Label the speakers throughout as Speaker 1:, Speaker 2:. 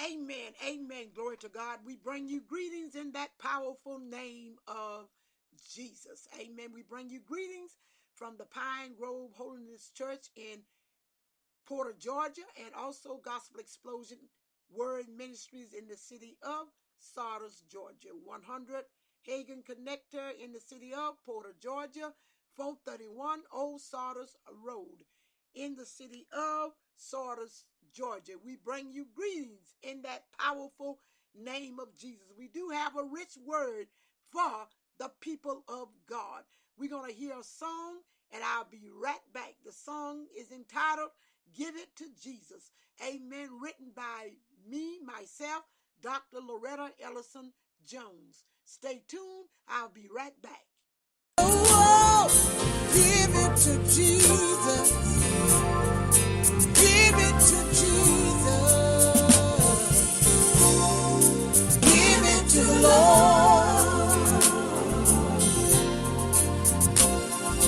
Speaker 1: Amen. Amen. Glory to God. We bring you greetings in that powerful name of Jesus. Amen. We bring you greetings from the Pine Grove Holiness Church in Porter, Georgia, and also Gospel Explosion Word Ministries in the city of Sardis, Georgia. 100 Hagen Connector in the city of Porter, Georgia. 431 Old Sardis Road in the city of Sardis, Georgia. We bring you greetings in that powerful name of Jesus. We do have a rich word for the people of God. We're going to hear a song and I'll be right back. The song is entitled Give It to Jesus. Amen. Written by me, myself, Dr. Loretta Ellison Jones. Stay tuned. I'll be right back.
Speaker 2: Oh, give it to Jesus. Give it to Jesus. Give it to the Lord.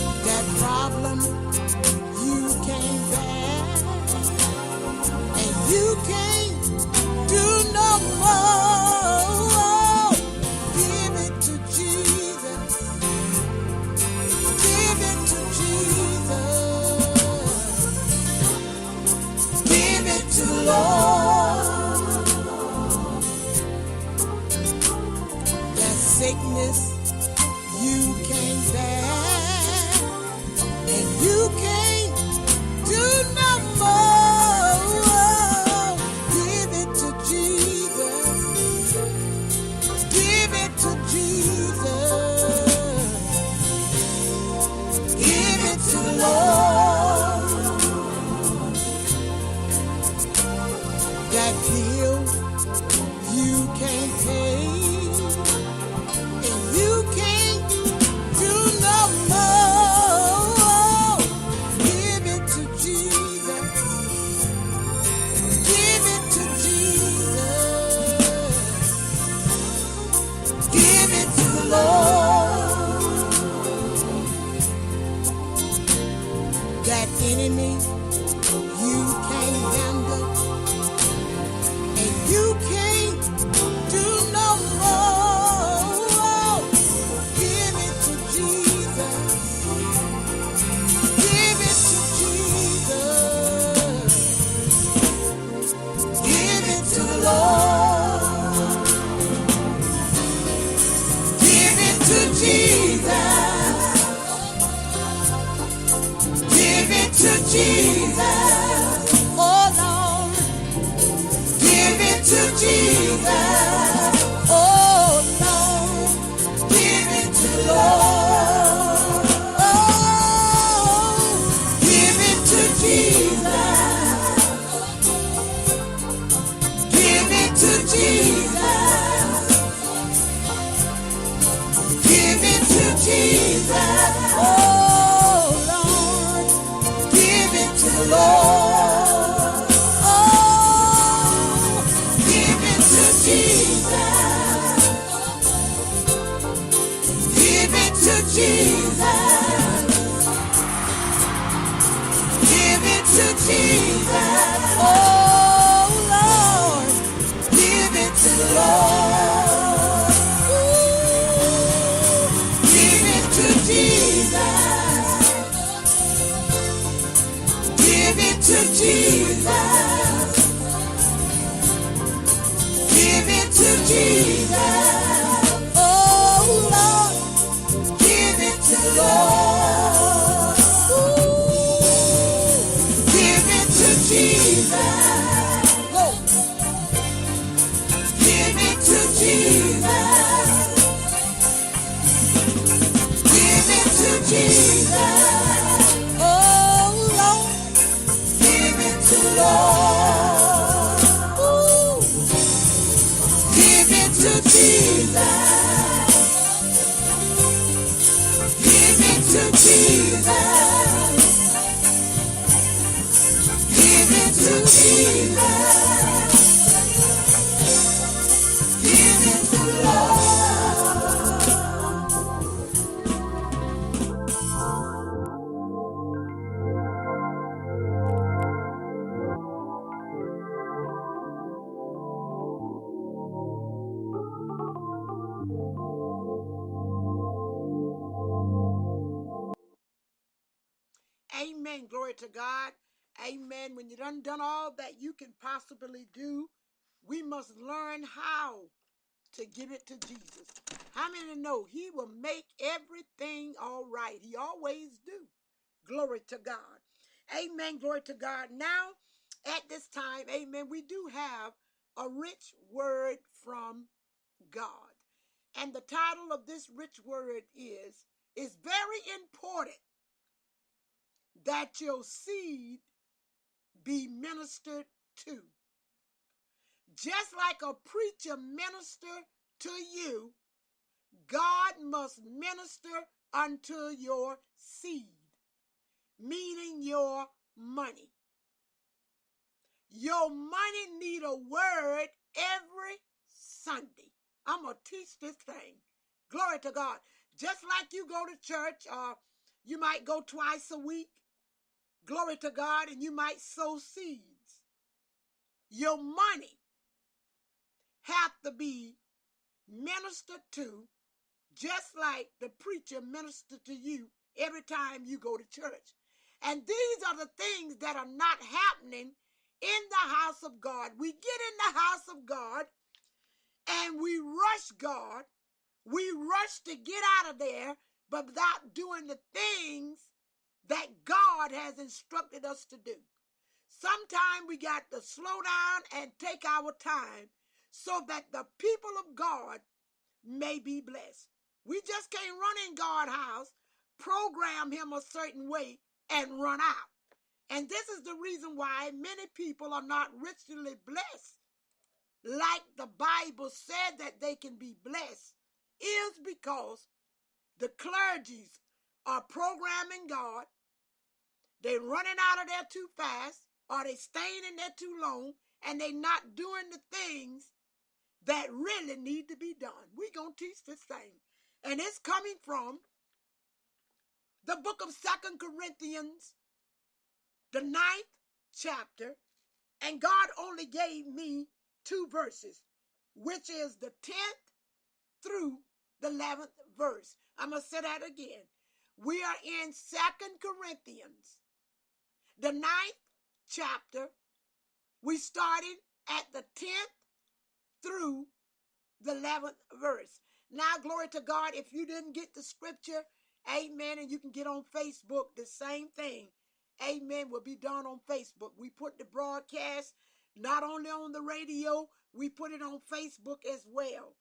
Speaker 2: That problem you can't bear, and you can't do no more. Give it to Jesus. Give it to Jesus. Give it to the Lord. That sickness you can't bear, and you can't do no more. Give it to Jesus. Give it to Jesus. Give it to the Lord. That bill you can't pay, and you can't do no more. Give it to Jesus. Give it to Jesus. Give it to the Lord. That enemy you can't handle, and you can't do no more. Give it to Jesus. Give it to Jesus. Give it to the Lord. Give it to Jesus. Give it to Jesus. Oh Lord. Give it to Jesus. Oh Lord. Give it to the Lord. Oh, give it to Jesus. Give it to Jesus. Give it to Jesus. Oh Lord. Give it to the Lord. Oh, give it to Jesus. Give it to Jesus. Give it to Jesus. Oh Lord. Give it to the Lord. Ooh, give it to Jesus. Give it to Jesus. Give it to Jesus. Oh Lord, give it to the Lord. Ooh, give it to Jesus. Oh, give it to Jesus. Give it to Jesus. Oh Lord, give it to the Lord. Ooh, give it to Jesus. Give it to Jesus. Give it to Jesus. Give it to the Lord.
Speaker 1: to God. Amen. When you done all that you can possibly do, we must learn how to give it to Jesus. How many know he will make everything all right? He always do. Glory to God. Amen. Glory to God. Now, at this time, amen, we do have a rich word from God. And the title of this rich word is very important that your seed be ministered to. Just like a preacher minister to you, God must minister unto your seed, meaning your money. Your money need a word every Sunday. I'm going to teach this thing. Glory to God. Just like you go to church, you might go twice a week. Glory to God, and you might sow seeds. Your money have to be ministered to just like the preacher ministered to you every time you go to church. And these are the things that are not happening in the house of God. We get in the house of God and we rush God. We rush to get out of there, but without doing the things that God has instructed us to do. Sometimes we got to slow down and take our time so that the people of God may be blessed. We just can't run in God's house, program him a certain way, and run out. And this is the reason why many people are not richly blessed, like the Bible said that they can be blessed, is because the clergies are programming God. They're running out of there too fast, or they staying in there too long, and they're not doing the things that really need to be done. We're going to teach this thing. And it's coming from the book of 2 Corinthians, the 9th chapter. And God only gave me 2 verses, which is the 10th through the 11th verse. I'm going to say that again. We are in 2 Corinthians, the 9th chapter. We started at the 10th through the 11th verse. Now, glory to God, if you didn't get the scripture, amen, and you can get on Facebook, the same thing, amen, will be done on Facebook. We put the broadcast not only on the radio, we put it on Facebook as well.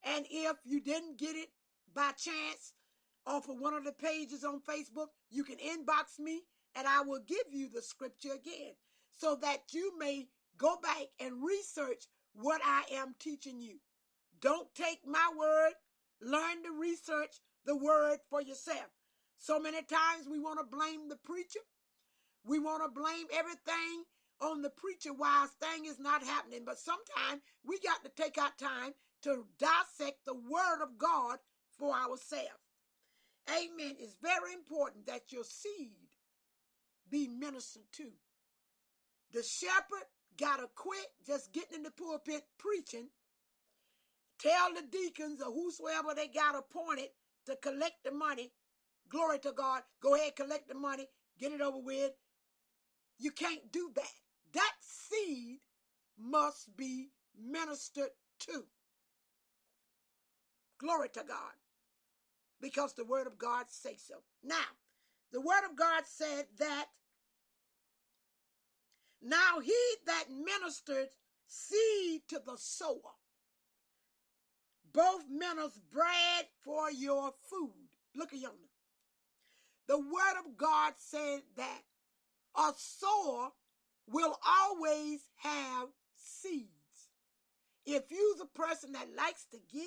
Speaker 1: And if you didn't get it by chance off of one of the pages on Facebook, you can inbox me and I will give you the scripture again so that you may go back and research what I am teaching you. Don't take my word. Learn to research the word for yourself. So many times we want to blame the preacher. We want to blame everything on the preacher while thing is not happening. But sometimes we got to take our time to dissect the word of God for ourselves. Amen. It's very important that your seed be ministered to. The shepherd got to quit just getting in the pulpit preaching. Tell the deacons or whosoever they got appointed to collect the money. Glory to God. Go ahead, collect the money. Get it over with. You can't do that. That seed must be ministered to. Glory to God. Because the word of God says so. Now, the word of God said that now he that ministered seed to the sower, both ministers bread for your food. Look at yonder. The word of God said that a sower will always have seeds. If you're the person that likes to give,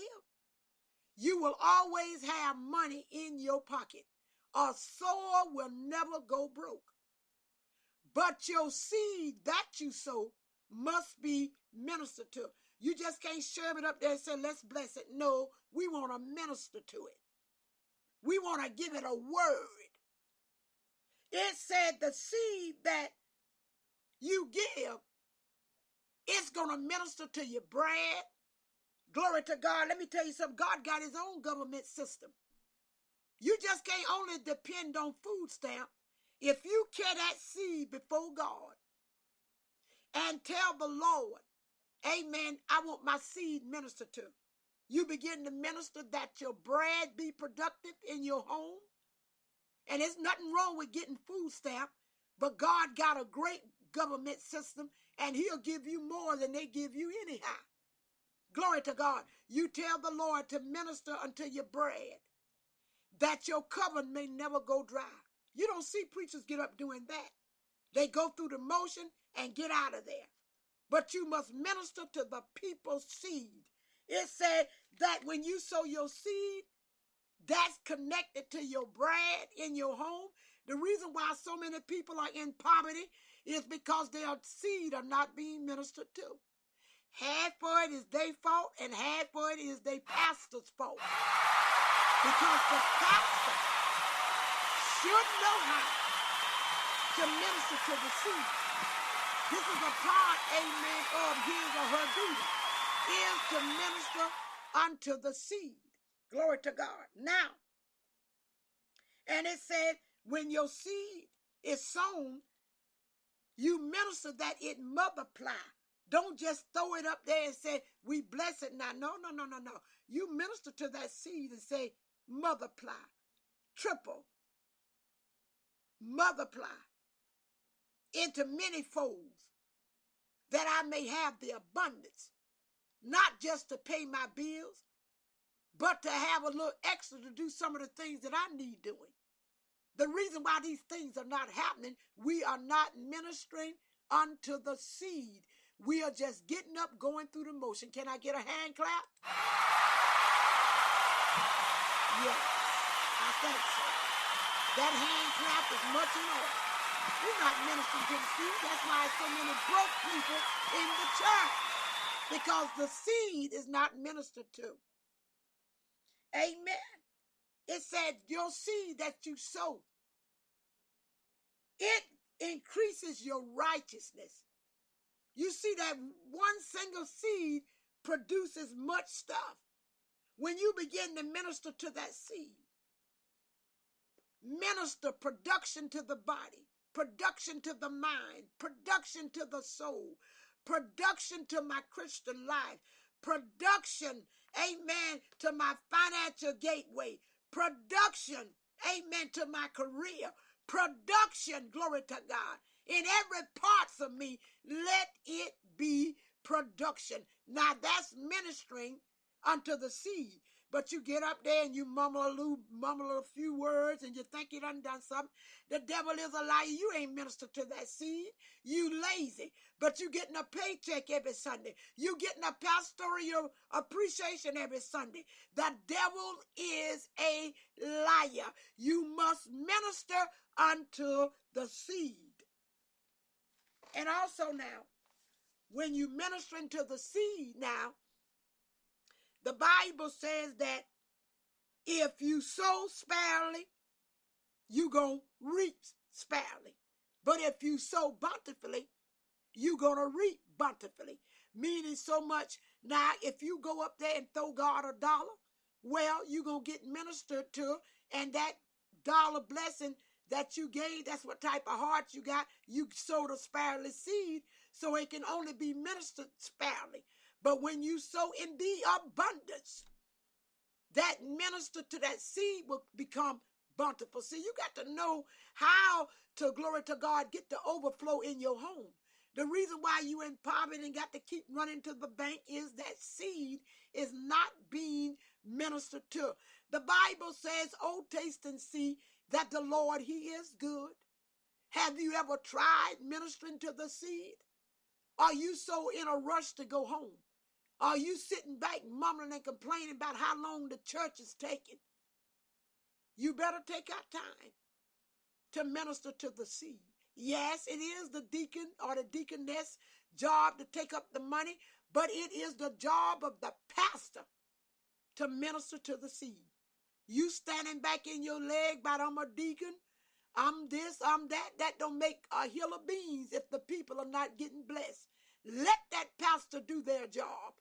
Speaker 1: you will always have money in your pocket. A sower will never go broke. But your seed that you sow must be ministered to. You just can't shove it up there and say, let's bless it. No, we want to minister to it. We want to give it a word. It said the seed that you give, it's going to minister to your bread. Glory to God. Let me tell you something. God got his own government system. You just can't only depend on food stamp. If you carry that seed before God and tell the Lord, amen, I want my seed ministered to. You begin to minister that your bread be productive in your home. And there's nothing wrong with getting food stamp, but God got a great government system, and he'll give you more than they give you anyhow. Glory to God. You tell the Lord to minister unto your bread, that your cupboard may never go dry. You don't see preachers get up doing that. They go through the motion and get out of there. But you must minister to the people's seed. It said that when you sow your seed, that's connected to your bread in your home. The reason why so many people are in poverty is because their seed are not being ministered to. Half for it is their fault, and half for it is their pastor's fault. Because the pastor should know how to minister to the seed. This is a part, amen, of his or her duty, is to minister unto the seed. Glory to God. Now, and it said, when your seed is sown, you minister that it multiply. Don't just throw it up there and say, we bless it now. No. You minister to that seed and say, multiply, triple, multiply into many folds, that I may have the abundance, not just to pay my bills, but to have a little extra to do some of the things that I need doing. The reason why these things are not happening, we are not ministering unto the seed. We are just getting up, going through the motion. Can I get a hand clap? Yes, I think so. That hand clap is much in order. We're not ministering to the seed. That's why so many broke people in the church, because the seed is not ministered to. Amen. It said your seed that you sow, it increases your righteousness. You see that one single seed produces much stuff. When you begin to minister to that seed, minister production to the body, production to the mind, production to the soul, production to my Christian life, production, amen, to my financial gateway, production, amen, to my career, production, glory to God. In every parts of me, let it be production. Now that's ministering unto the seed. But you get up there and you mumble a few words, and you think you done something. The devil is a liar. You ain't ministered to that seed. You lazy. But you getting a paycheck every Sunday. You getting a pastoral appreciation every Sunday. The devil is a liar. You must minister unto the seed. And also now, when you ministering to the seed now, the Bible says that if you sow sparingly, you're going to reap sparingly. But if you sow bountifully, you're going to reap bountifully. Meaning so much, now if you go up there and throw God $1, well, you're going to get ministered to, and that dollar blessing that you gave, that's what type of heart you got. You sowed a sparingly seed, so it can only be ministered sparingly. But when you sow in the abundance, that minister to that seed will become bountiful. See, you got to know how to, glory to God, get the overflow in your home. The reason why you in poverty and got to keep running to the bank is that seed is not being ministered to. The Bible says, oh, taste and see that the Lord, he is good. Have you ever tried ministering to the seed? Are you so in a rush to go home? Are you sitting back mumbling and complaining about how long the church is taking? You better take out time to minister to the seed. Yes, it is the deacon or the deaconess job to take up the money, but it is the job of the pastor to minister to the seed. You standing back in your leg about I'm a deacon, I'm this, I'm that. That don't make a hill of beans if the people are not getting blessed. Let that pastor do their job.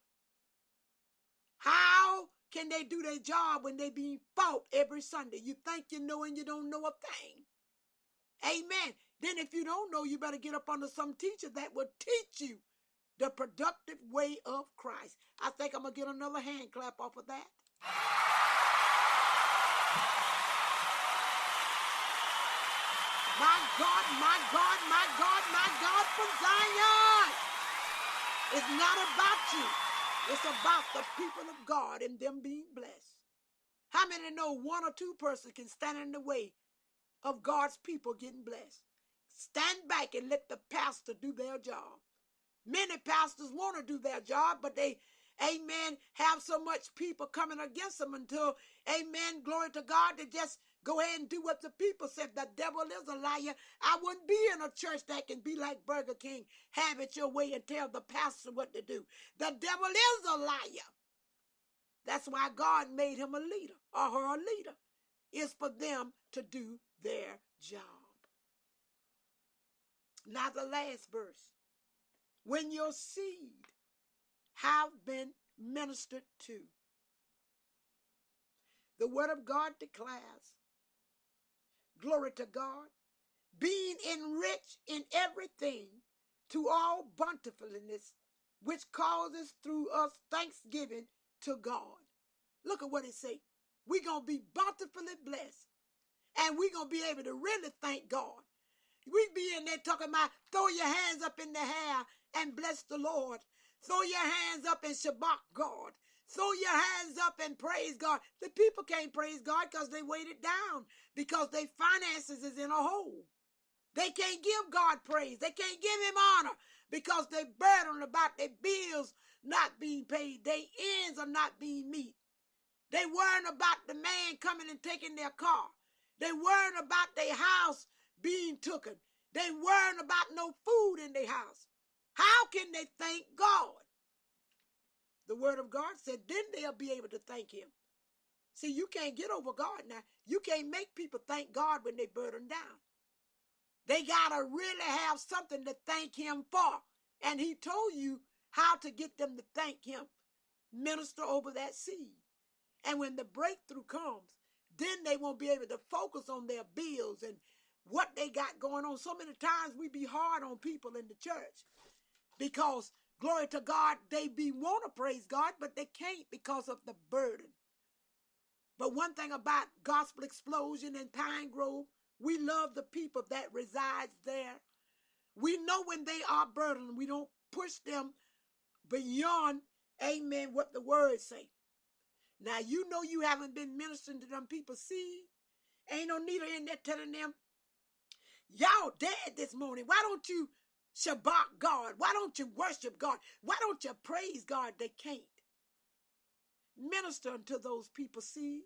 Speaker 1: How can they do their job when they being fought every Sunday? You think you know and you don't know a thing. Amen. Then if you don't know, you better get up under some teacher that will teach you the productive way of Christ. I think I'm going to get another hand clap off of that. My God, my God, my God, my God from Zion. It's not about you. It's about the people of God and them being blessed. How many know one or two persons can stand in the way of God's people getting blessed? Stand back and let the pastor do their job. Many pastors want to do their job, but they, amen, have so much people coming against them until, amen, glory to God, they just go ahead and do what the people said. The devil is a liar. I wouldn't be in a church that can be like Burger King, have it your way and tell the pastor what to do. The devil is a liar. That's why God made him a leader or her a leader, is for them to do their job. Now the last verse. When your seed have been ministered to, the word of God declares, glory to God, being enriched in everything to all bountifulness, which causes through us thanksgiving to God. Look at what it says. We're going to be bountifully blessed, and we're going to be able to really thank God. We be in there talking about throw your hands up in the air and bless the Lord. Throw your hands up and shabak God. Throw your hands up and praise God. The people can't praise God because they weighed it down, because their finances is in a hole. They can't give God praise. They can't give him honor because they're burdened about their bills not being paid. Their ends are not being met. They worrying about the man coming and taking their car. They worrying about their house being taken. They worrying about no food in their house. How can they thank God? The word of God said then they'll be able to thank him. See, you can't get over God now. You can't make people thank God when they burden down. They got to really have something to thank him for. And he told you how to get them to thank him. Minister over that seed. And when the breakthrough comes, then they won't be able to focus on their bills and what they got going on. So many times we be hard on people in the church because, glory to God, they want to praise God, but they can't because of the burden. But one thing about Gospel Explosion and Pine Grove, we love the people that resides there. We know when they are burdened, we don't push them beyond, amen, what the words say. Now, you know you haven't been ministering to them people. See, ain't no need in there telling them, y'all dead this morning. Why don't you shabak God? Why don't you worship God? Why don't you praise God? They can't. Minister unto those people. See,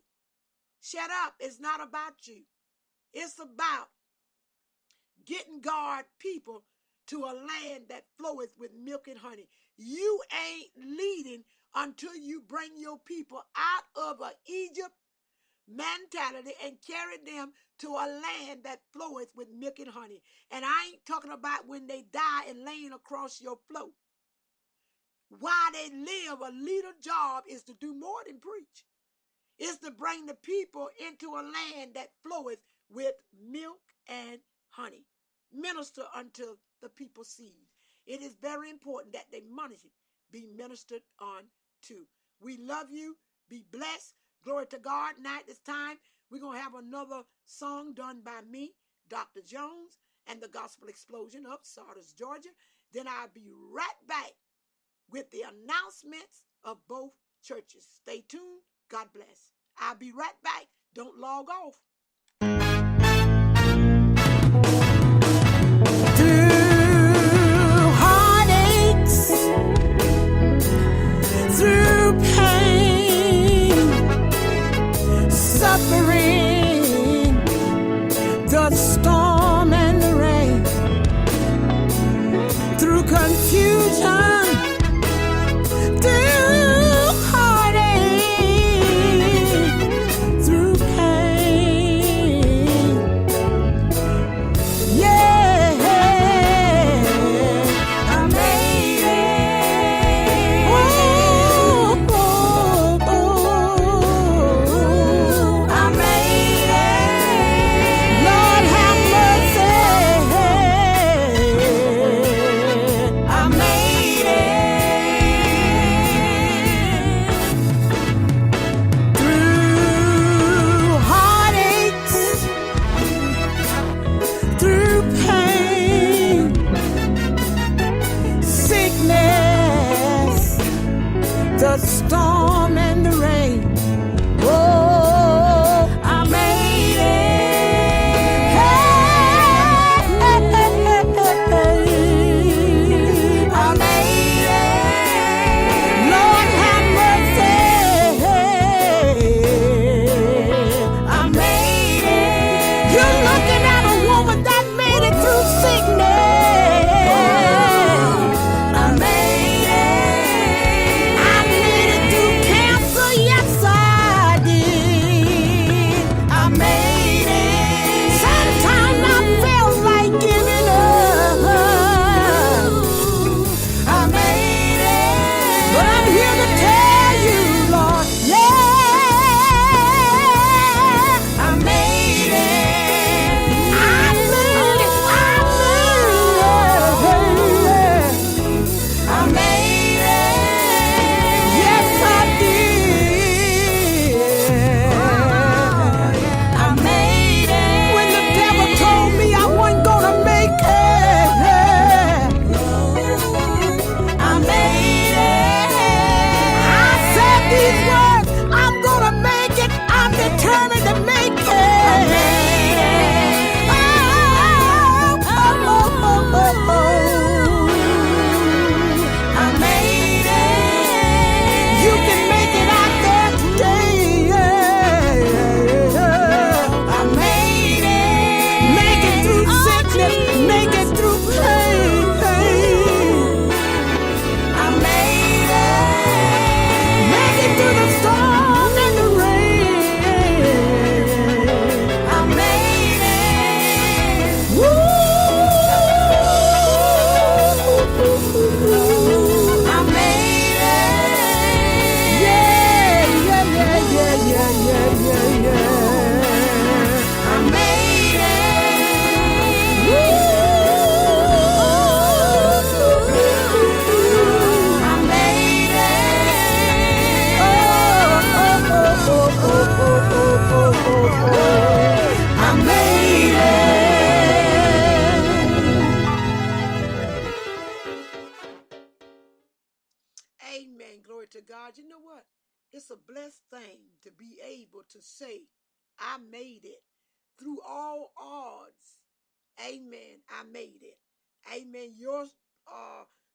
Speaker 1: shut up. It's not about you. It's about getting God people to a land that floweth with milk and honey. You ain't leading until you bring your people out of an Egypt mentality and carry them to a land that floweth with milk and honey. And I ain't talking about when they die and laying across your float. While they live, a leader job is to do more than preach. It's to bring the people into a land that floweth with milk and honey. Minister unto the people's seed. It is very important that their money be ministered on to. We love you. Be blessed. Glory to God. Now at this time, we're going to have another song done by me, Dr. Jones, and the Gospel Explosion of Sardis, Georgia. Then I'll be right back with the announcements of both churches. Stay tuned. God bless. I'll be right back. Don't log off.
Speaker 2: Through heartaches, through pain, suffering, the storm and the rain, through confusion, through heartache, through pain.
Speaker 1: Amen. Glory to God. You know what? It's a blessed thing to be able to say, I made it through all odds. Amen. I made it. Amen. Your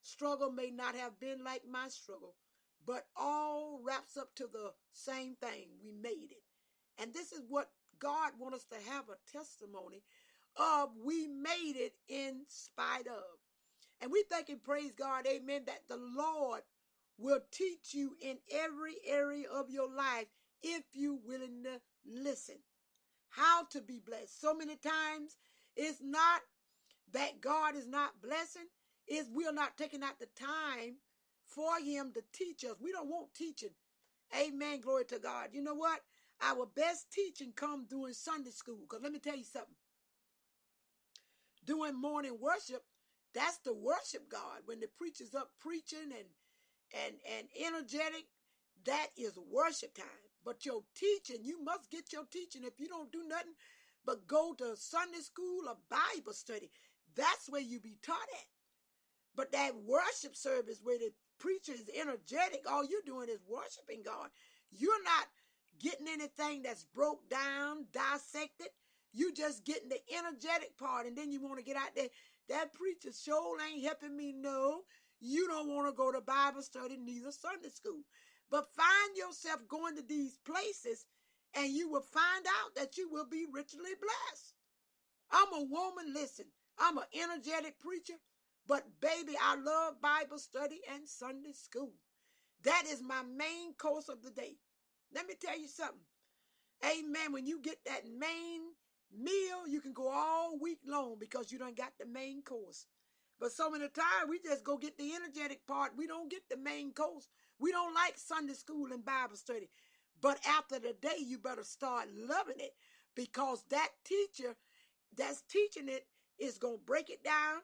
Speaker 1: struggle may not have been like my struggle, but all wraps up to the same thing. We made it. And this is what God wants us to have a testimony of. We made it in spite of. And we thank and praise God, amen, that the Lord will teach you in every area of your life if you willing to listen. How to be blessed. So many times it's not that God is not blessing, is we are not taking out the time for him to teach us. We don't want teaching. Amen. Glory to God. You know what? Our best teaching comes during Sunday school. Because let me tell you something. During morning worship, that's the worship God. When the preacher's up preaching and energetic, that is worship time. But your teaching, you must get your teaching. If you don't do nothing but go to Sunday school or Bible study, that's where you be taught at. But that worship service where the preacher is energetic, all you're doing is worshiping God. You're not getting anything that's broke down, dissected. You just getting the energetic part, and then you want to get out there. That preacher sure ain't helping me. No, you don't want to go to Bible study, neither Sunday school. But find yourself going to these places, and you will find out that you will be richly blessed. I'm a woman, listen, I'm an energetic preacher, but baby, I love Bible study and Sunday school. That is my main course of the day. Let me tell you something. Amen. When you get that main meal, you can go all week long because you done got the main course. But so many times we just go get the energetic part. We don't get the main course. We don't like Sunday school and Bible study. But after the day, you better start loving it because that teacher that's teaching it is going to break it down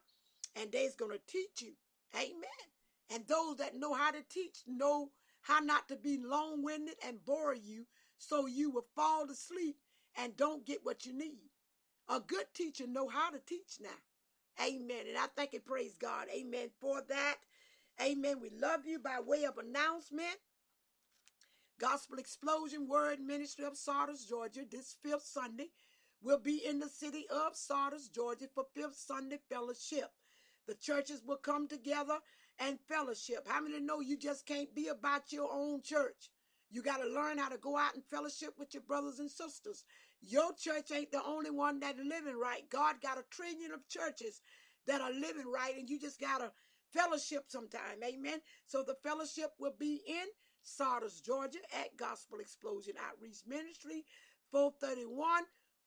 Speaker 1: and they's going to teach you. Amen. And those that know how to teach know how not to be long-winded and bore you so you will fall asleep and don't get what you need. A good teacher know how to teach now. Amen. And I thank and praise God. Amen for that. Amen. We love you. By way of announcement, Gospel Explosion Word Ministry of Sardis, Georgia, this 5th Sunday will be in the city of Sardis, Georgia for 5th Sunday Fellowship. The churches will come together and fellowship. How many know you just can't be about your own church? You got to learn how to go out and fellowship with your brothers and sisters. Your church ain't the only one that's living right. God got a trillion of churches that are living right, and you just got to fellowship sometime. Amen. So the fellowship will be in Sardis, Georgia at Gospel Explosion Outreach Ministry, 431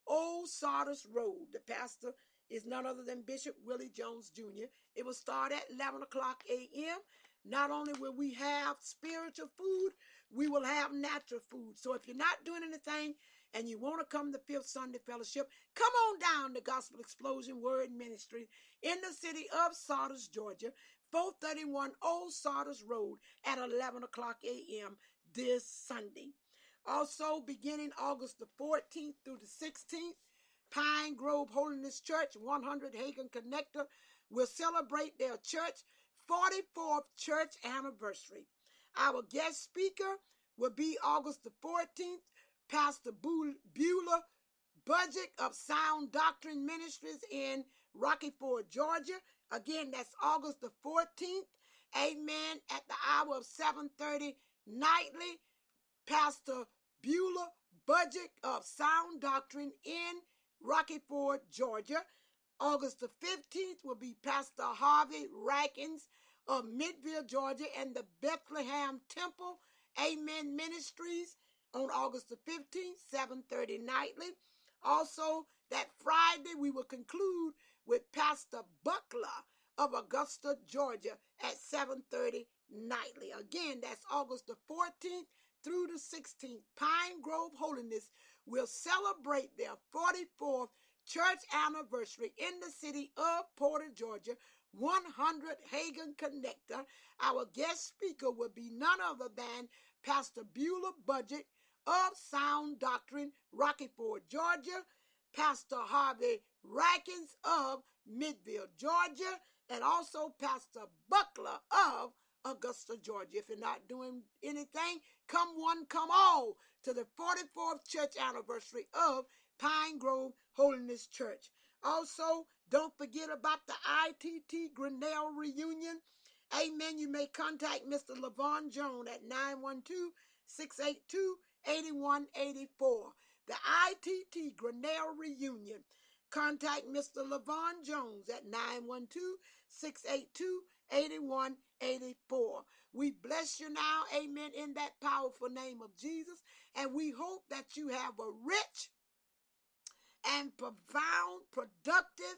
Speaker 1: Old Sardis Road. The pastor is none other than Bishop Willie Jones Jr. It will start at 11 o'clock a.m. Not only will we have spiritual food, we will have natural food. So if you're not doing anything and you want to come to 5th Sunday Fellowship, come on down to Gospel Explosion Word Ministry in the city of Sardis, Georgia, 431 Old Sardis Road at 11 o'clock a.m. this Sunday. Also, beginning August the 14th through the 16th, Pine Grove Holiness Church, 100 Hagen Connector, will celebrate their church 44th church anniversary. Our guest speaker will be August the 14th, Pastor Beulah Budget of Sound Doctrine Ministries in Rocky Ford, Georgia. Again, that's August the 14th. Amen. At the hour of 7:30 nightly, Pastor Beulah Budget of Sound Doctrine in Rocky Ford, Georgia. August the 15th will be Pastor Harvey Rackins of Midville, Georgia, and the Bethlehem Temple, Amen Ministries on August the 15th, 7:30 nightly. Also, that Friday, we will conclude with Pastor Buckler of Augusta, Georgia at 7:30 nightly. Again, that's August the 14th through the 16th. Pine Grove Holiness will celebrate their 44th church anniversary in the city of Porter, Georgia, 100 Hagen Connector. Our guest speaker will be none other than Pastor Beulah Budget of Sound Doctrine, Rocky Ford, Georgia, Pastor Harvey Rackins of Midville, Georgia, and also Pastor Buckler of Augusta, Georgia. If you're not doing anything, come one, come all to the 44th church anniversary of Pine Grove Holiness Church. Also, don't forget about the ITT Grinnell reunion. Amen. You may contact Mr. Levon Jones at 912-682-8184. The ITT Grinnell reunion. Contact Mr. Levon Jones at 912-682-8184. We bless you now, amen, in that powerful name of Jesus. And we hope that you have a rich and profound, productive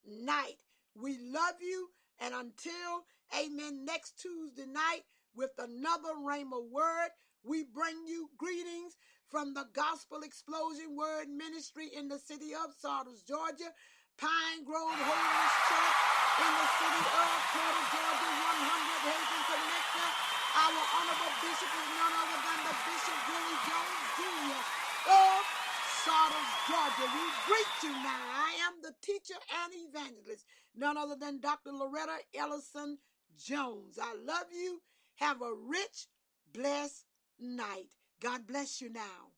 Speaker 1: night. We love you. And until, amen, next Tuesday night with another Rhema word, we bring you greetings from the Gospel Explosion Word Ministry in the city of Sardis, Georgia, Pine Grove Holiness Church in the city of Porter, Georgia, 100 Hazen Connector. Our honorable bishop is none other than the Bishop Willie Jones Jr. of Sardis, Georgia. We greet you now. I am the teacher and evangelist, none other than Dr. Loretta Ellison Jones. I love you. Have a rich, blessed night. God bless you now.